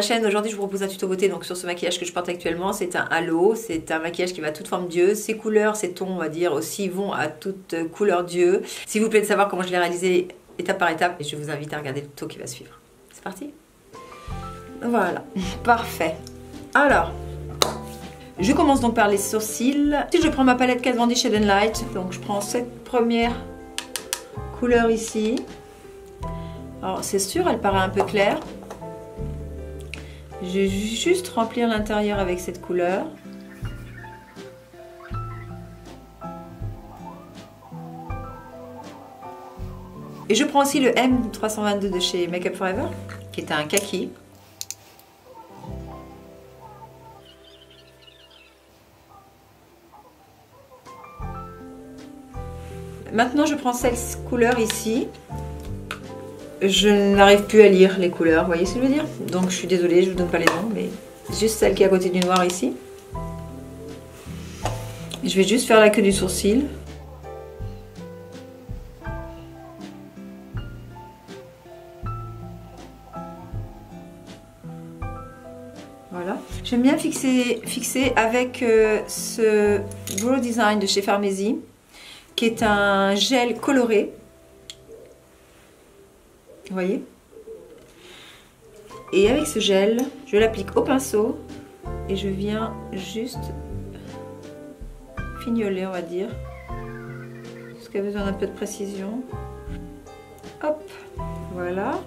la chaîne. Aujourd'hui je vous propose un tuto beauté donc sur ce maquillage que je porte actuellement. C'est un halo, c'est un maquillage qui va à toute forme d'yeux. Ses couleurs, ses tons on va dire aussi vont à toute couleur d'yeux. S'il vous plaît de savoir comment je l'ai réalisé étape par étape, et je vous invite à regarder le tuto qui va suivre. C'est parti. Voilà, parfait. Alors, je commence donc par les sourcils. Ensuite je prends ma palette Kat Von D Shade and Light. Donc je prends cette première couleur ici. Alors c'est sûr, elle paraît un peu claire. Je vais juste remplir l'intérieur avec cette couleur. Et je prends aussi le M322 de chez Make Up For Ever, qui est un kaki. Maintenant je prends cette couleur ici. Je n'arrive plus à lire les couleurs, vous voyez ce que je veux dire? Donc je suis désolée, je ne vous donne pas les noms, mais juste celle qui est à côté du noir ici. Et je vais juste faire la queue du sourcil. Voilà. J'aime bien fixer avec ce Brow Design de chez Farmesi, qui est un gel coloré. Vous voyez? Et avec ce gel, je l'applique au pinceau et je viens juste fignoler, on va dire, parce qu'elle a besoin d'un peu de précision. Hop, voilà.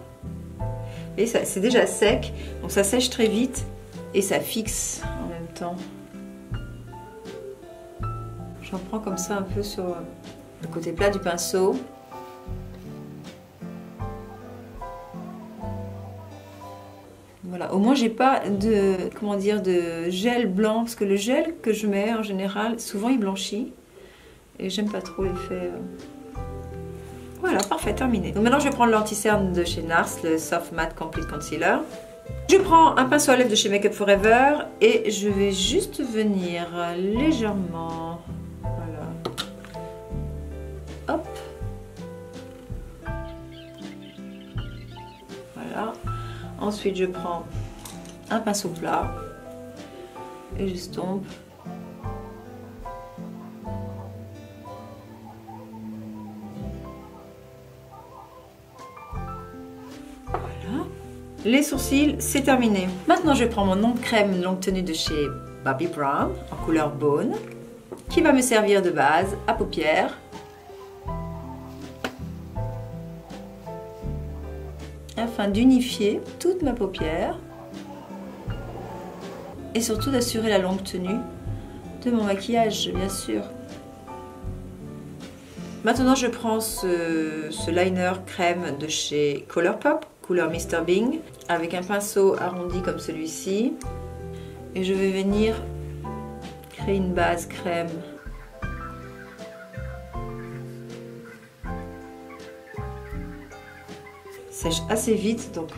Et c'est déjà sec, donc ça sèche très vite et ça fixe en même temps. J'en prends comme ça un peu sur le côté plat du pinceau. Voilà, au moins j'ai pas de, comment dire, de gel blanc, parce que le gel que je mets en général, souvent il blanchit et j'aime pas trop l'effet. Voilà, parfait, terminé. Donc maintenant je vais prendre l'anti-cerne de chez NARS, le Soft Matte Complete Concealer. Je prends un pinceau à lèvres de chez Make Up For Ever et je vais juste venir légèrement, voilà, hop, voilà. Ensuite, je prends un pinceau plat et j'estompe. Voilà. Les sourcils, c'est terminé. Maintenant, je prends mon nom de crème longue tenue de chez Bobbi Brown en couleur Bone, qui va me servir de base à paupières. Afin d'unifier toute ma paupière et surtout d'assurer la longue tenue de mon maquillage, bien sûr. Maintenant je prends ce liner crème de chez Colourpop, couleur Mr Bing, avec un pinceau arrondi comme celui-ci, et je vais venir créer une base crème. Sèche assez vite, donc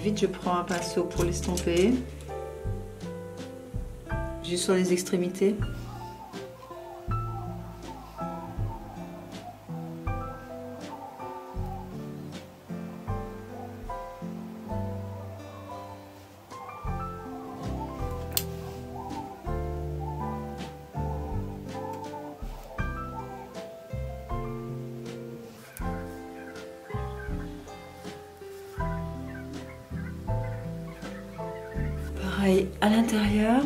vite je prends un pinceau pour l'estomper, juste sur les extrémités. Pareil à l'intérieur.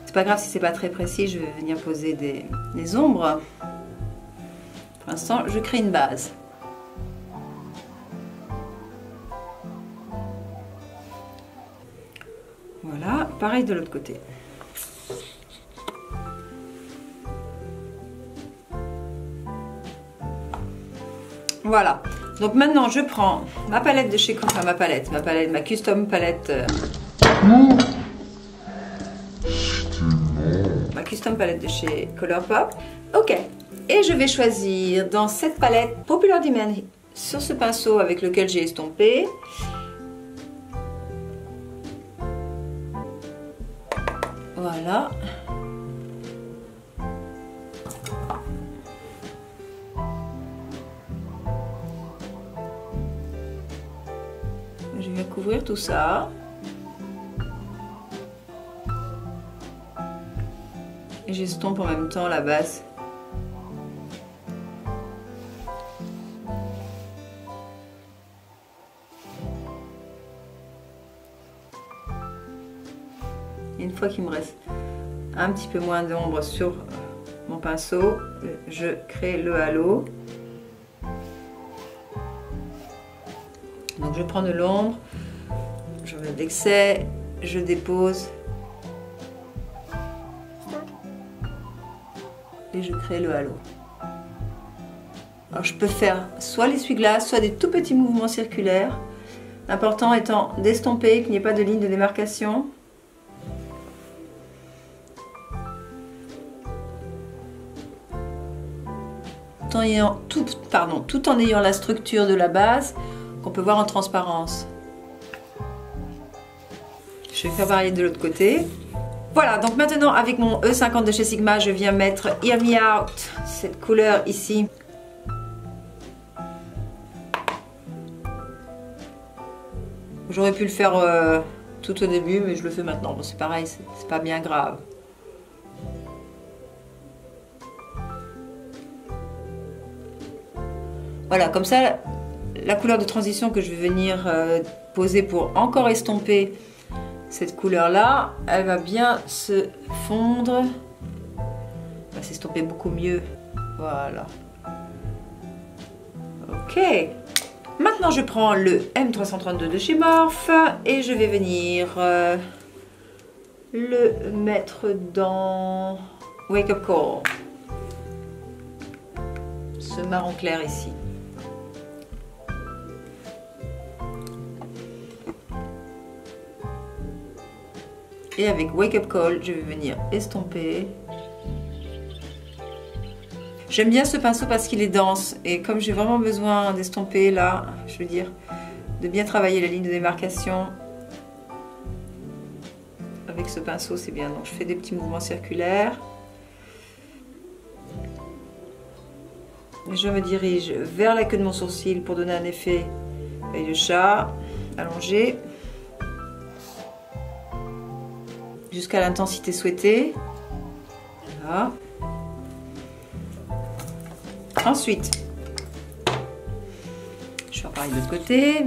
C'est pas grave si c'est pas très précis, je vais venir poser des ombres. Pour l'instant, je crée une base. Voilà, pareil de l'autre côté. Voilà. Donc maintenant je prends ma palette de chez... Enfin ma custom palette... ma custom palette de chez Colourpop. Ok. Et je vais choisir dans cette palette Popular Demand sur ce pinceau avec lequel j'ai estompé. Voilà. Je vais couvrir tout ça. Et j'estompe en même temps la base. Une fois qu'il me reste un petit peu moins d'ombre sur mon pinceau, je crée le halo. Donc je prends de l'ombre, je mets d'excès, je dépose et je crée le halo. Alors je peux faire soit l'essuie-glace, soit des tout petits mouvements circulaires. L'important étant d'estomper, qu'il n'y ait pas de ligne de démarcation. Tout en ayant la structure de la base qu'on peut voir en transparence. Je vais faire pareil de l'autre côté. Voilà, donc maintenant avec mon E50 de chez Sigma, je viens mettre Hear Me Out, cette couleur ici. J'aurais pu le faire tout au début, mais je le fais maintenant. Bon, c'est pareil, c'est pas bien grave. Voilà, comme ça, la couleur de transition que je vais venir poser pour encore estomper cette couleur-là, elle va bien se fondre. Elle va s'estomper beaucoup mieux. Voilà. Ok. Maintenant, je prends le M332 de chez Morphe et je vais venir le mettre dans Wake Up Call. Ce marron clair ici. Et avec Wake Up Call, je vais venir estomper. J'aime bien ce pinceau parce qu'il est dense. Et comme j'ai vraiment besoin d'estomper là, je veux dire, de bien travailler la ligne de démarcation. Avec ce pinceau, c'est bien. Donc je fais des petits mouvements circulaires. Je me dirige vers la queue de mon sourcil pour donner un effet œil de chat allongé. Jusqu'à l'intensité souhaitée. Voilà. Ensuite, je vais faire pareil de l'autre côté.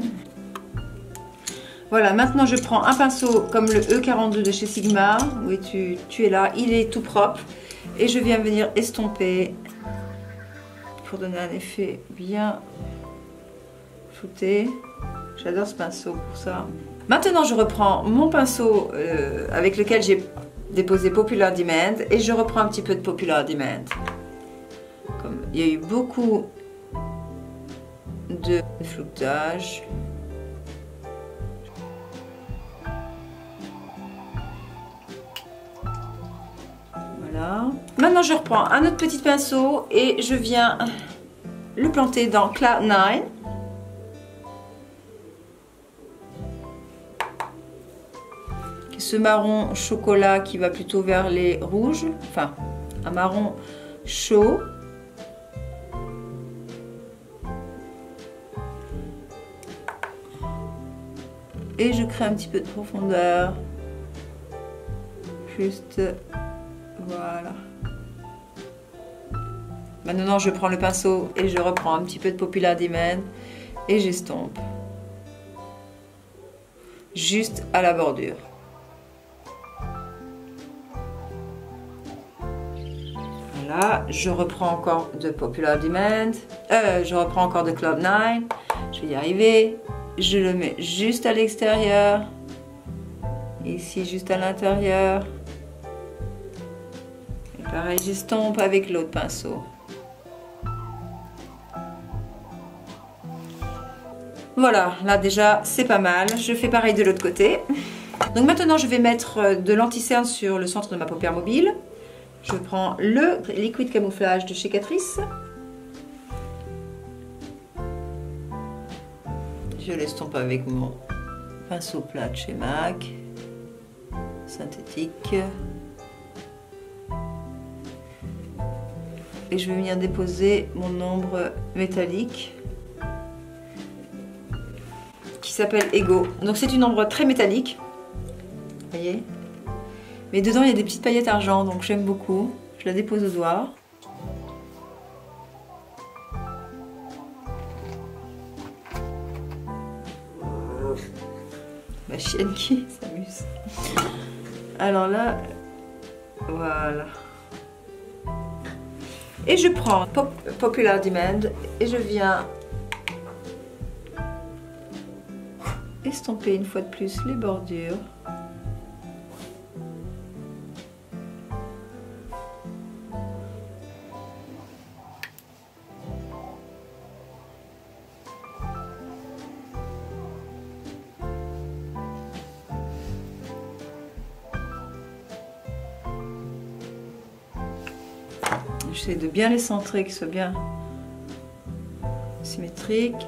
Voilà, maintenant je prends un pinceau comme le E42 de chez Sigma. Où es-tu? Tu es là, il est tout propre. Et je viens venir estomper pour donner un effet bien flouté. J'adore ce pinceau pour ça. Maintenant, je reprends mon pinceau avec lequel j'ai déposé Popular Demand et je reprends un petit peu de Popular Demand. Comme il y a eu beaucoup de floutage. Voilà. Maintenant, je reprends un autre petit pinceau et je viens le planter dans Cloud9. Ce marron chocolat qui va plutôt vers les rouges, enfin un marron chaud. Et je crée un petit peu de profondeur. Juste, voilà. Maintenant je prends le pinceau et je reprends un petit peu de Popular Demand et j'estompe. Juste à la bordure. Là, je reprends encore de Popular Demand, je reprends encore de Cloud9, je vais y arriver, je le mets juste à l'extérieur, ici juste à l'intérieur, et pareil j'estompe avec l'autre pinceau. Voilà, là déjà c'est pas mal. Je fais pareil de l'autre côté. Donc maintenant je vais mettre de l'anti-cerne sur le centre de ma paupière mobile. Je prends le liquide camouflage de chez Catrice. Je l'estompe avec mon pinceau plat de chez MAC, synthétique. Et je vais venir déposer mon ombre métallique qui s'appelle Ego. Donc c'est une ombre très métallique, vous voyez. Mais dedans il y a des petites paillettes argent, donc j'aime beaucoup. Je la dépose au doigt. Ma chienne qui s'amuse. Alors là, voilà. Et je prends Popular Demand et je viens estomper une fois de plus les bordures. J'essaie de bien les centrer, qu'ils soient bien symétriques.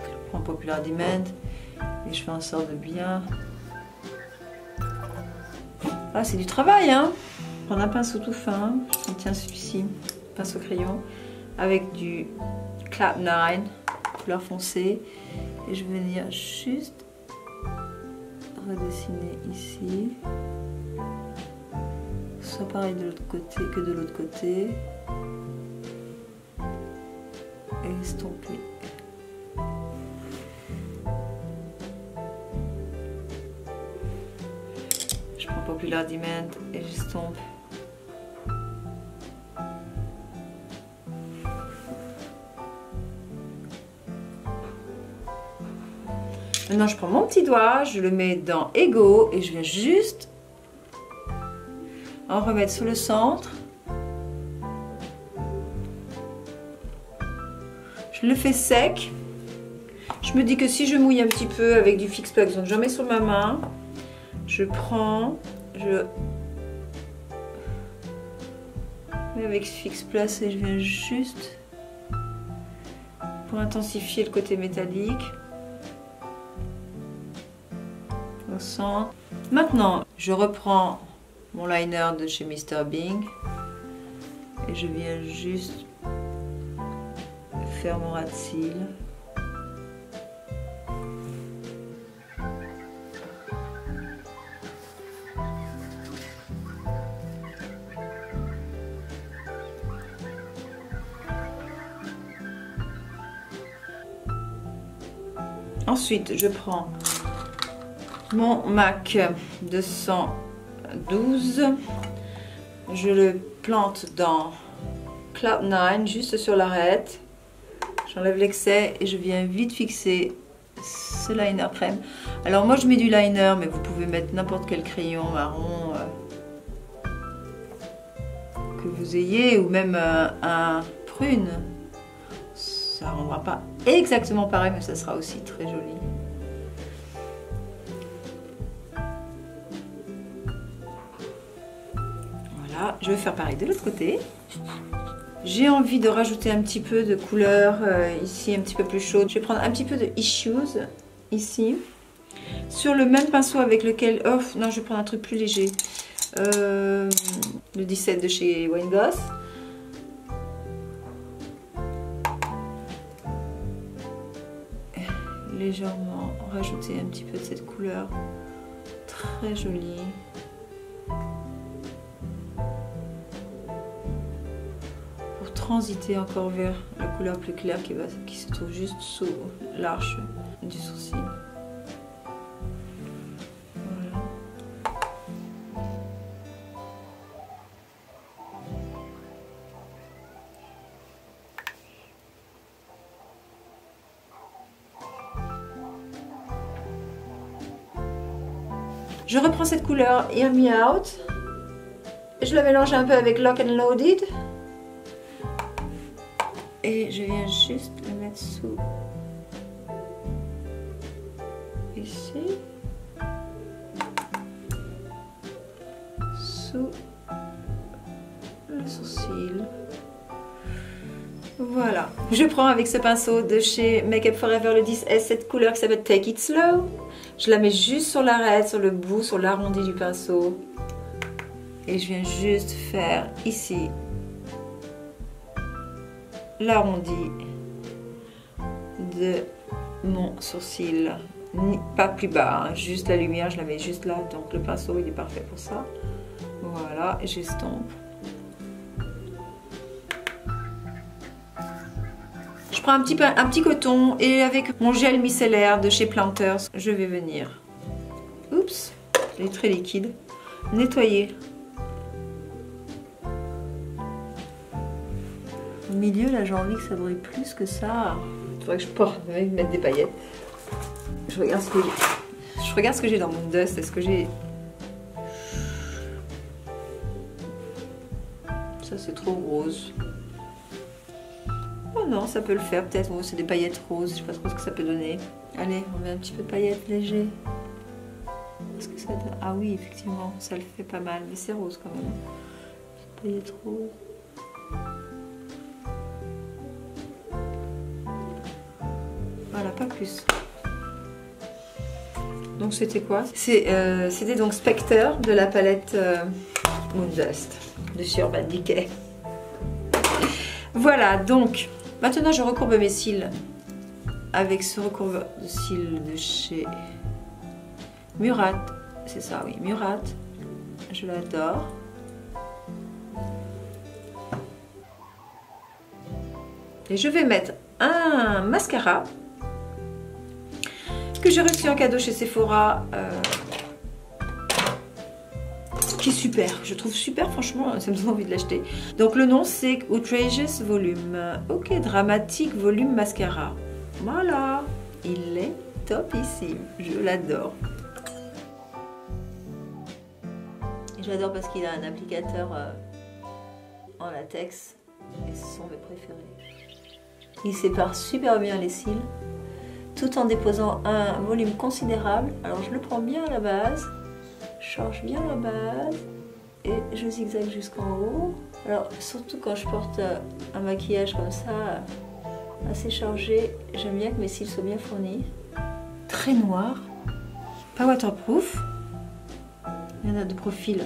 Je prends Popular Demand et je fais en sorte de bien... Ah, c'est du travail, hein. Prendre un pinceau tout fin, je tiens celui-ci, pinceau crayon, avec du Cloud 9, couleur foncée, et je vais venir juste redessiner ici. Soit pareil de l'autre côté que de l'autre côté. Et estomper. Je prends Popular Demand et j'estompe. Maintenant je prends mon petit doigt, je le mets dans Ego et je viens juste en remettre sur le centre. Je le fais sec. Je me dis que si je mouille un petit peu avec du Fix Plus, donc j'en mets sur ma main, je prends, je mets avec Fix Plus et je viens juste pour intensifier le côté métallique au centre. Maintenant, je reprends mon liner de chez Mr. Bing et je viens juste faire mon ras de cils. Ensuite, je prends mon MAC 212, je le plante dans Cloud 9, juste sur l'arête. J'enlève l'excès et je viens vite fixer ce liner crème. Alors moi je mets du liner, mais vous pouvez mettre n'importe quel crayon marron que vous ayez, ou même un prune. Ça rendra pas exactement pareil, mais ça sera aussi très joli. Voilà, je vais faire pareil de l'autre côté. J'ai envie de rajouter un petit peu de couleur ici, un petit peu plus chaude. Je vais prendre un petit peu de Issues ici. Sur le même pinceau avec lequel... Oh non, je vais prendre un truc plus léger. Le 17 de chez Wayne Goss. Légèrement rajouter un petit peu de cette couleur très jolie. Pour transiter encore vers la couleur plus claire qui se trouve juste sous l'arche du sourcil. Voilà. Je reprends cette couleur Hear Me Out. Je la mélange un peu avec Lock and Loaded. Et je viens juste le mettre sous ici. Sous le sourcil. Voilà. Je prends avec ce pinceau de chez Make Up For Ever le 10S cette couleur qui s'appelle Take It Slow. Je la mets juste sur l'arête, sur le bout, sur l'arrondi du pinceau. Et je viens juste faire ici l'arrondi de mon sourcil. Pas plus bas, hein. Juste la lumière, je la mets juste là. Donc le pinceau, il est parfait pour ça. Voilà, et j'estompe. Je prends un petit coton et avec mon gel micellaire de chez Planters, je vais venir. Oups, il est très liquide. Nettoyer. Au milieu, là, j'ai envie que ça brille plus que ça. Il faudrait que je porte, mettre des paillettes. Je regarde ce que j'ai. Je regarde ce que j'ai dans mon dust. Est-ce que j'ai... Ça, c'est trop rose. Oh non, ça peut le faire peut-être. Oh, c'est des paillettes roses. Je sais pas trop ce que ça peut donner. Allez, on met un petit peu de paillettes légers. Est-ce que ça donne... Ah oui, effectivement, ça le fait pas mal. Mais c'est rose quand même. Paillettes roses. Voilà, pas plus. Donc c'était quoi? C'était donc Spectre de la palette Moondust de chez Urban Decay. Voilà, donc maintenant je recourbe mes cils avec ce recourbe de cils de chez Murat. C'est ça, oui, Murat. Je l'adore. Et je vais mettre un mascara que j'ai reçu en cadeau chez Sephora, qui est super, je trouve super, franchement, ça me donne envie de l'acheter. Donc le nom c'est Outrageous Volume, ok, Dramatique Volume Mascara. Voilà, il est topissime, je l'adore. Je l'adore parce qu'il a un applicateur en latex, et ce sont mes préférés. Il sépare super bien les cils, tout en déposant un volume considérable. Alors je le prends bien à la base, je charge bien la base et je zigzague jusqu'en haut. Alors surtout quand je porte un maquillage comme ça, assez chargé, j'aime bien que mes cils soient bien fournis. Très noir, pas waterproof, il y en a de profil,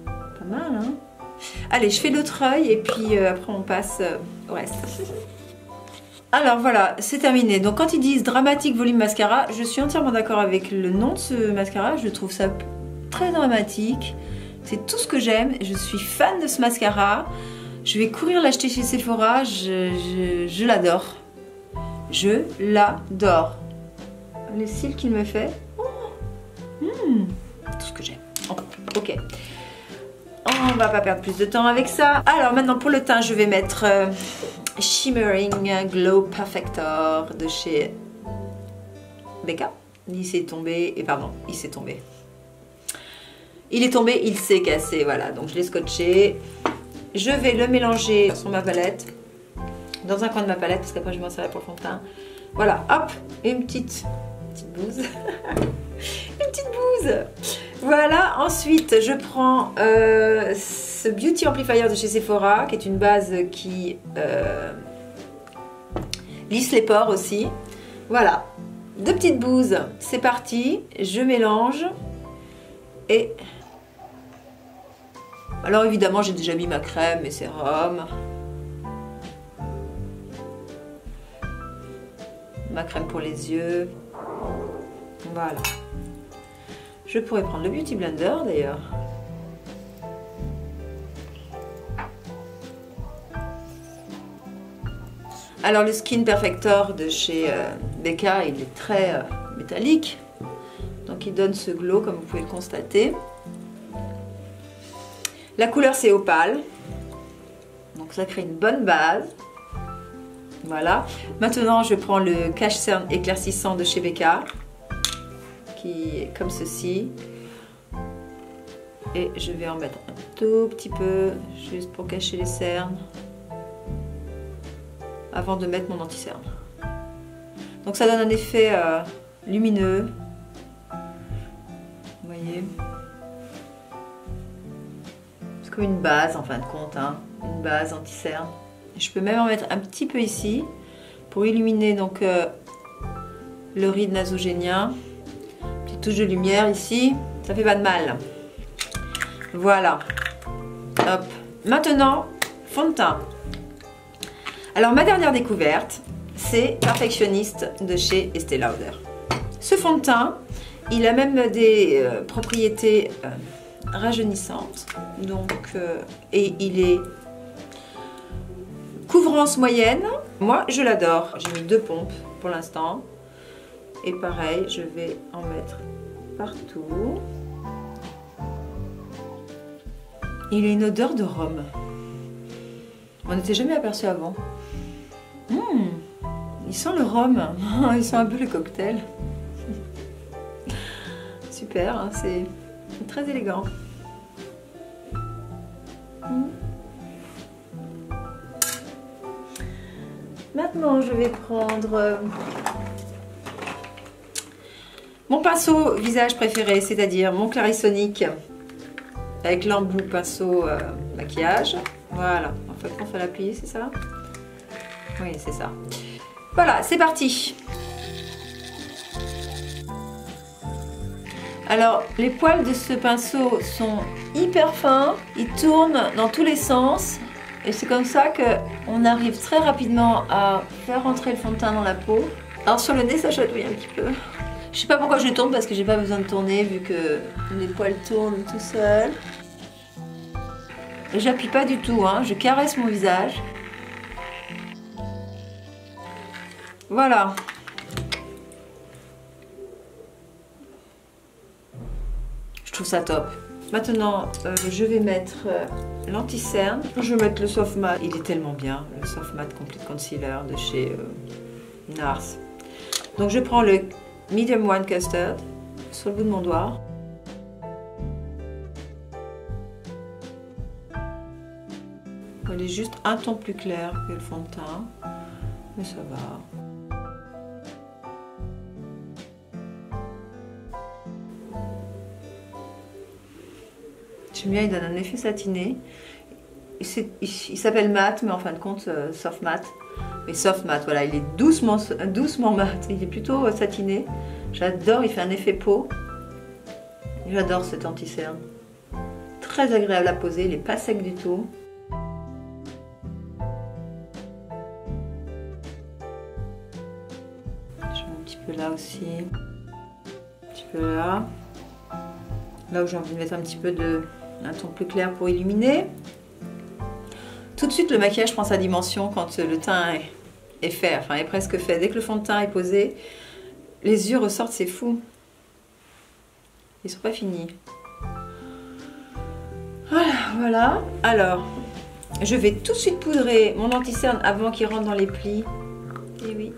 pas mal hein. Allez, je fais l'autre œil et puis après on passe au reste. Alors voilà, c'est terminé. Donc quand ils disent Dramatique Volume Mascara, je suis entièrement d'accord avec le nom de ce mascara. Je trouve ça très dramatique. C'est tout ce que j'aime. Je suis fan de ce mascara. Je vais courir l'acheter chez Sephora. Je l'adore. Je l'adore. Les cils qu'il me fait. Oh, tout ce que j'aime. Oh, ok. On va pas perdre plus de temps avec ça. Alors maintenant pour le teint, je vais mettre... Shimmering Glow Perfector de chez Becca. Il s'est tombé, et pardon, il s'est tombé. Il est tombé, il s'est cassé, voilà. Donc je l'ai scotché. Je vais le mélanger sur ma palette, dans un coin de ma palette, parce qu'après je m'en servirai pour le fond de teint. Voilà, hop, une petite bouse. Une petite bouse. Voilà, ensuite je prends ce Beauty Amplifier de chez Sephora, qui est une base qui lisse les pores aussi. Voilà, deux petites bouses, c'est parti, je mélange. Et alors évidemment j'ai déjà mis ma crème, mes sérums. Ma crème pour les yeux. Voilà. Je pourrais prendre le Beauty Blender d'ailleurs. Alors le Skin Perfector de chez Becca, il est très métallique. Donc il donne ce glow comme vous pouvez le constater. La couleur c'est opale. Donc ça crée une bonne base. Voilà. Maintenant je prends le Cache Cerne éclaircissant de chez Becca, qui est comme ceci. Et je vais en mettre un tout petit peu, juste pour cacher les cernes, avant de mettre mon anti-cerne. Donc ça donne un effet lumineux, voyez, c'est comme une base en fin de compte, hein, une base anti-cerne. Je peux même en mettre un petit peu ici pour illuminer donc le ride nasogénien. Petite touche de lumière ici, ça fait pas de mal. Voilà. Hop. Maintenant, fond de teint. Alors ma dernière découverte, c'est Perfectionniste de chez Estée Lauder. Ce fond de teint, il a même des propriétés rajeunissantes, donc et il est couvrance moyenne. Moi, je l'adore. J'ai mis 2 pompes pour l'instant, et pareil, je vais en mettre partout. Il a une odeur de rhum. On n'était jamais aperçu avant. Il sent le rhum. Il sent un peu le cocktail. Super, hein, c'est très élégant. Maintenant, je vais prendre mon pinceau visage préféré, c'est-à-dire mon Clarisonic avec l'embout pinceau maquillage. Voilà, en fait, on fait la plie, c'est ça? Oui, c'est ça. Voilà, c'est parti. Alors, les poils de ce pinceau sont hyper fins, ils tournent dans tous les sens et c'est comme ça qu'on arrive très rapidement à faire rentrer le fond de teint dans la peau. Alors sur le nez, ça chatouille un petit peu. Je sais pas pourquoi je le tourne parce que j'ai pas besoin de tourner vu que les poils tournent tout seuls. Et j'appuie pas du tout, hein, je caresse mon visage. Voilà. Je trouve ça top. Maintenant, je vais mettre l'anti-cerne. Je vais mettre le Soft Matte. Il est tellement bien, le Soft Matte Complete Concealer de chez NARS. Donc je prends le Medium One Custard sur le bout de mon doigt. Il est juste un ton plus clair que le fond de teint, mais ça va. J'aime bien, il donne un effet satiné. Il s'appelle matte, mais en fin de compte, soft matte. Mais soft matte, voilà, il est doucement mat. Il est plutôt satiné. J'adore, il fait un effet peau. J'adore cet anti-cerne. Très agréable à poser, il n'est pas sec du tout. Je mets un petit peu là aussi. Un petit peu là. Là où j'ai envie de mettre un petit peu un ton plus clair pour illuminer. Tout de suite, le maquillage prend sa dimension quand le teint est fait, enfin est presque fait. Dès que le fond de teint est posé, les yeux ressortent, c'est fou. Ils sont pas finis. Voilà, voilà. Alors, je vais tout de suite poudrer mon anti-cerne avant qu'il rentre dans les plis. Et oui,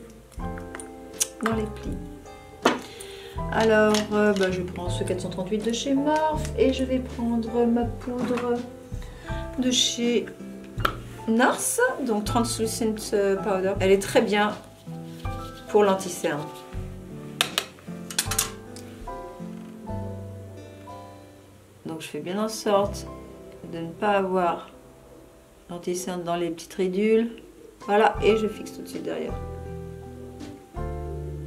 dans les plis. Alors, je prends ce 438 de chez Morphe et je vais prendre ma poudre de chez NARS, donc Translucent Powder. Elle est très bien pour l'anti-cerne. Donc je fais bien en sorte de ne pas avoir l'anti-cerne dans les petites ridules. Voilà, et je fixe tout de suite derrière.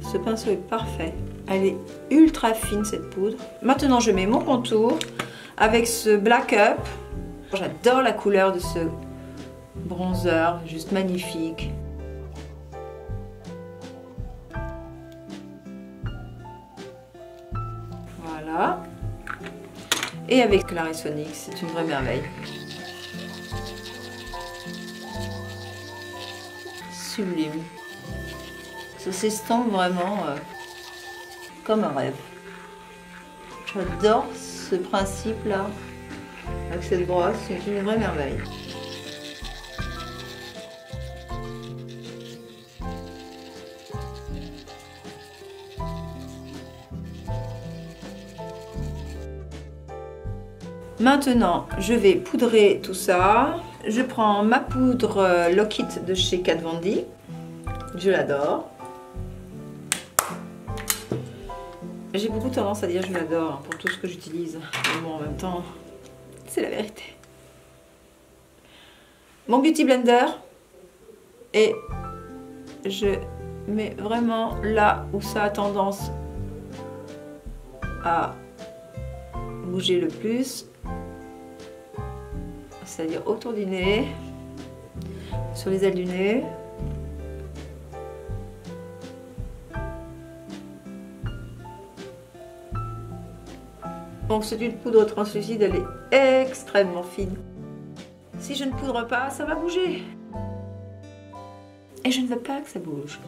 Ce pinceau est parfait. Elle est ultra fine cette poudre. Maintenant je mets mon contour avec ce Black Up. J'adore la couleur de ce bronzer, juste magnifique. Voilà. Et avec Clarisonic, c'est une vraie merveille. Sublime. Ça s'estompe vraiment comme un rêve. J'adore ce principe-là. Avec cette brosse, c'est une vraie merveille. Maintenant, je vais poudrer tout ça. Je prends ma poudre Lock It de chez Kat Von D. Je l'adore. J'ai beaucoup tendance à dire je l'adore hein, pour tout ce que j'utilise. Mais bon, en même temps, c'est la vérité. Mon Beauty Blender. Et je mets vraiment là où ça a tendance à bouger le plus. C'est-à-dire autour du nez, sur les ailes du nez. Donc c'est une poudre translucide, elle est extrêmement fine. Si je ne poudre pas, ça va bouger. Et je ne veux pas que ça bouge.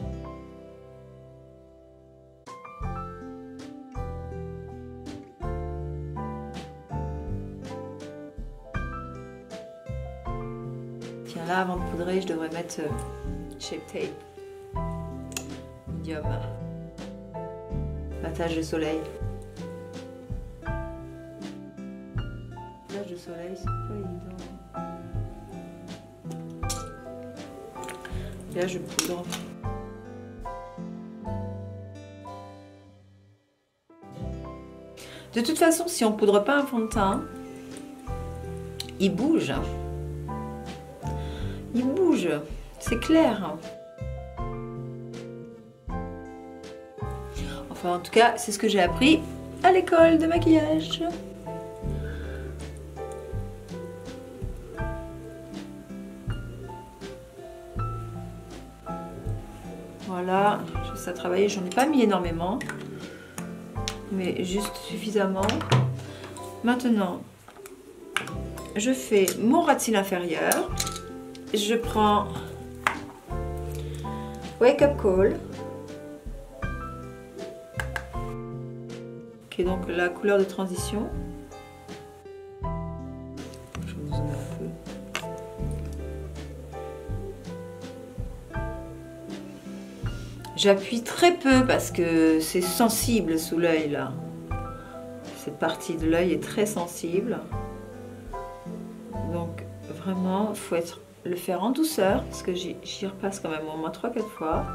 Tiens, là, avant de poudrer, je devrais mettre Shape Tape. Medium. Battage de soleil. Battage de soleil, c'est pas évident. Là, je poudre. De toute façon, si on poudre pas un fond de teint, il bouge. Il bouge, c'est clair. Enfin, en tout cas, c'est ce que j'ai appris à l'école de maquillage. Voilà, je laisse ça travailler. J'en ai pas mis énormément, mais juste suffisamment. Maintenant, je fais mon ras de cils inférieur. Je prends Wake Up Call, qui est donc la couleur de transition. Je vous zoome un peu. J'appuie très peu parce que c'est sensible sous l'œil là. Cette partie de l'œil est très sensible. Donc vraiment, il faut le faire en douceur parce que j'y repasse quand même au moins 3-4 fois.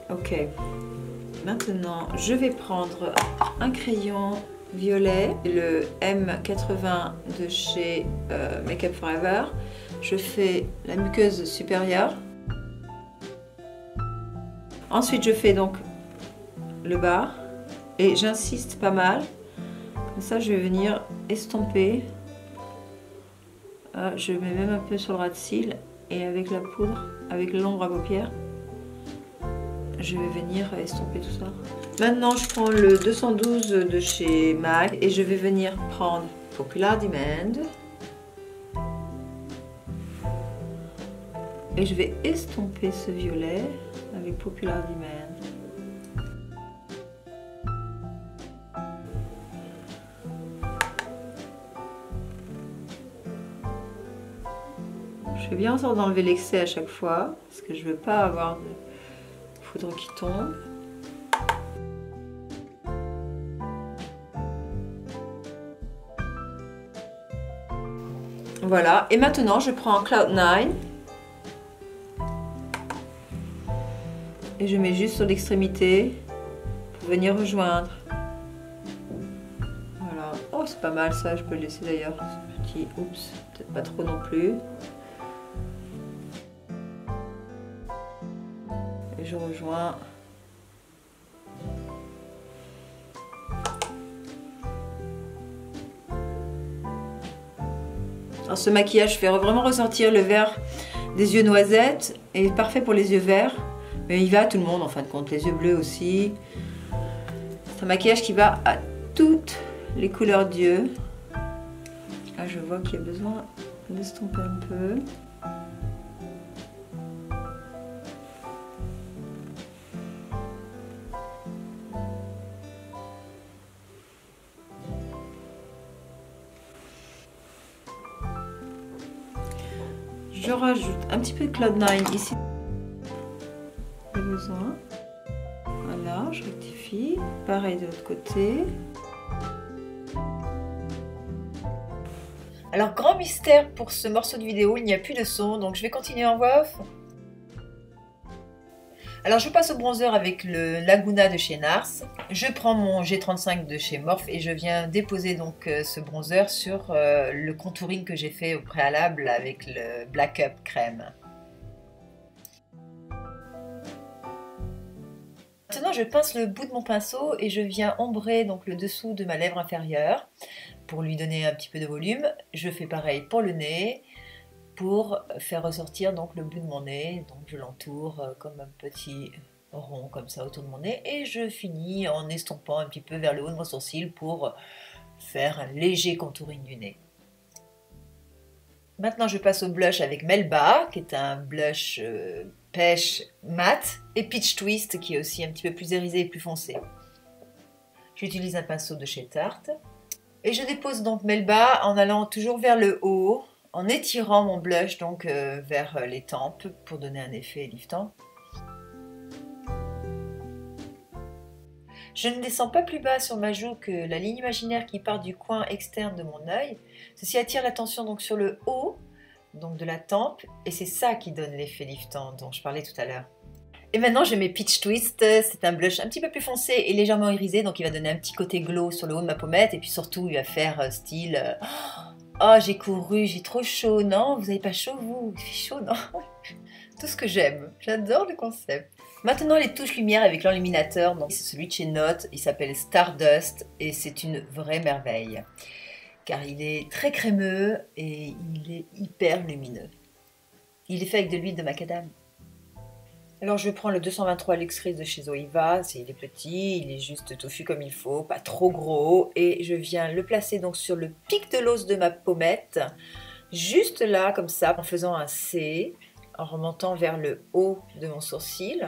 Ok. Maintenant, je vais prendre un crayon violet, le M80 de chez Make Up For Ever. Je fais la muqueuse supérieure. Ensuite, je fais donc le bas et j'insiste pas mal. Comme ça, je vais venir estomper. Je mets même un peu sur le ras de cils et avec la poudre, avec l'ombre à paupières, je vais venir estomper tout ça. Maintenant, je prends le 212 de chez MAC et je vais venir prendre Popular Demand. Et je vais estomper ce violet avec Popular Demand. Je fais bien en sorte d'enlever l'excès à chaque fois parce que je veux pas avoir de poudre qui tombe. Voilà, et maintenant je prends Cloud9 et je mets juste sur l'extrémité pour venir rejoindre. Voilà, oh c'est pas mal ça, je peux le laisser d'ailleurs, ce petit, oups, peut-être pas trop non plus. Et je rejoins. Alors ce maquillage fait vraiment ressortir le vert des yeux noisettes et est parfait pour les yeux verts. Mais il va à tout le monde en fin de compte, les yeux bleus aussi. C'est un maquillage qui va à toutes les couleurs d'yeux. Là je vois qu'il y a besoin d'estomper un peu. Je rajoute un petit peu de Cloud9 ici. J'ai besoin. Voilà, je rectifie. Pareil de l'autre côté. Alors, grand mystère pour ce morceau de vidéo, il n'y a plus de son, donc je vais continuer en voix off. Alors je passe au bronzer avec le Laguna de chez NARS. Je prends mon G35 de chez Morphe et je viens déposer donc ce bronzer sur le contouring que j'ai fait au préalable avec le Black Up crème. Maintenant je pince le bout de mon pinceau et je viens ombrer donc le dessous de ma lèvre inférieure pour lui donner un petit peu de volume. Je fais pareil pour le nez, pour faire ressortir donc le bout de mon nez, donc je l'entoure comme un petit rond comme ça autour de mon nez et je finis en estompant un petit peu vers le haut de mon sourcil pour faire un léger contouring du nez. Maintenant je passe au blush avec Melba qui est un blush pêche mat et Peach Twist qui est aussi un petit peu plus irisé et plus foncé. J'utilise un pinceau de chez Tarte et je dépose donc Melba en allant toujours vers le haut, en étirant mon blush donc vers les tempes pour donner un effet liftant. Je ne descends pas plus bas sur ma joue que la ligne imaginaire qui part du coin externe de mon œil. Ceci attire l'attention donc sur le haut donc de la tempe et c'est ça qui donne l'effet liftant dont je parlais tout à l'heure. Et maintenant j'ai mes Peach Twist, c'est un blush un petit peu plus foncé et légèrement irisé donc il va donner un petit côté glow sur le haut de ma pommette et puis surtout il va faire style... Oh, j'ai couru, j'ai trop chaud, non? Vous n'avez pas chaud, vous? Il fait chaud, non? Tout ce que j'aime, j'adore le concept. Maintenant, les touches lumière avec l'enluminateur, c'est celui de chez Note, il s'appelle Stardust et c'est une vraie merveille. Car il est très crémeux et il est hyper lumineux. Il est fait avec de l'huile de macadam. Alors je prends le 223 Luxe de chez Zoeva, il est petit, il est juste touffu comme il faut, pas trop gros, et je viens le placer donc sur le pic de l'os de ma pommette, juste là comme ça, en faisant un C, en remontant vers le haut de mon sourcil.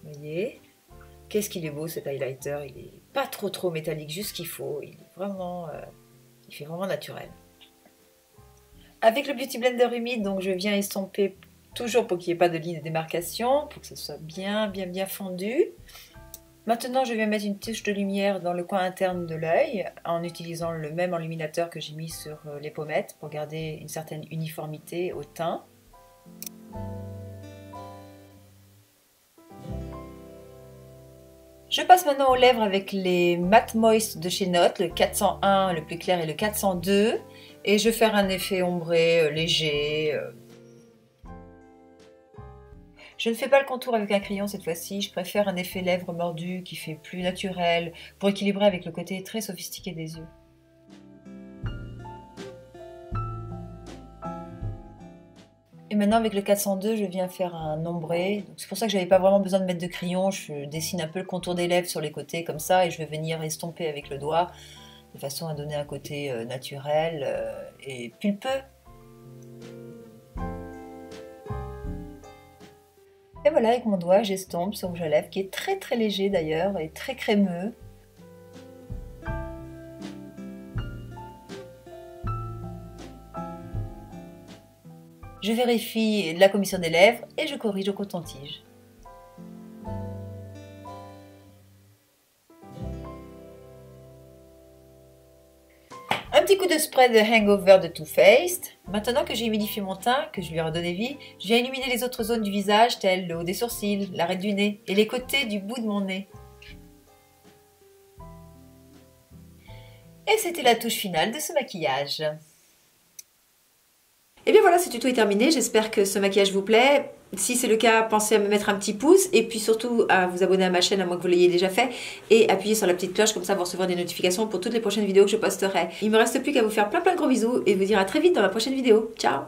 Vous voyez, qu'est-ce qu'il est beau cet highlighter, il est pas trop métallique, juste ce qu'il faut, il est vraiment, il fait vraiment naturel. Avec le Beauty Blender humide, donc je viens estomper toujours pour qu'il n'y ait pas de ligne de démarcation, pour que ce soit bien fondu. Maintenant, je vais mettre une touche de lumière dans le coin interne de l'œil en utilisant le même enluminateur que j'ai mis sur les pommettes pour garder une certaine uniformité au teint. Je passe maintenant aux lèvres avec les Matte Moist de chez Note, le 401 le plus clair et le 402, et je vais faire un effet ombré léger. Je ne fais pas le contour avec un crayon cette fois-ci, je préfère un effet lèvres mordues qui fait plus naturel pour équilibrer avec le côté très sophistiqué des yeux. Et maintenant avec le 402, je viens faire un ombré. C'est pour ça que j'avais pas vraiment besoin de mettre de crayon, je dessine un peu le contour des lèvres sur les côtés comme ça et je vais venir estomper avec le doigt de façon à donner un côté naturel et pulpeux. Et voilà, avec mon doigt, j'estompe ce rouge à lèvres qui est très léger d'ailleurs et très crémeux. Je vérifie la commission des lèvres et je corrige au coton-tige. Un petit coup de spray de Hangover de Too Faced. Maintenant que j'ai humidifié mon teint, que je lui ai redonné vie, je viens illuminer les autres zones du visage, telles le haut des sourcils, l'arête du nez et les côtés du bout de mon nez. Et c'était la touche finale de ce maquillage. Et bien voilà, ce tuto est terminé. J'espère que ce maquillage vous plaît. Si c'est le cas, pensez à me mettre un petit pouce et puis surtout à vous abonner à ma chaîne à moins que vous l'ayez déjà fait et appuyer sur la petite cloche, comme ça vous recevrez des notifications pour toutes les prochaines vidéos que je posterai. Il me reste plus qu'à vous faire plein de gros bisous et vous dire à très vite dans ma prochaine vidéo. Ciao!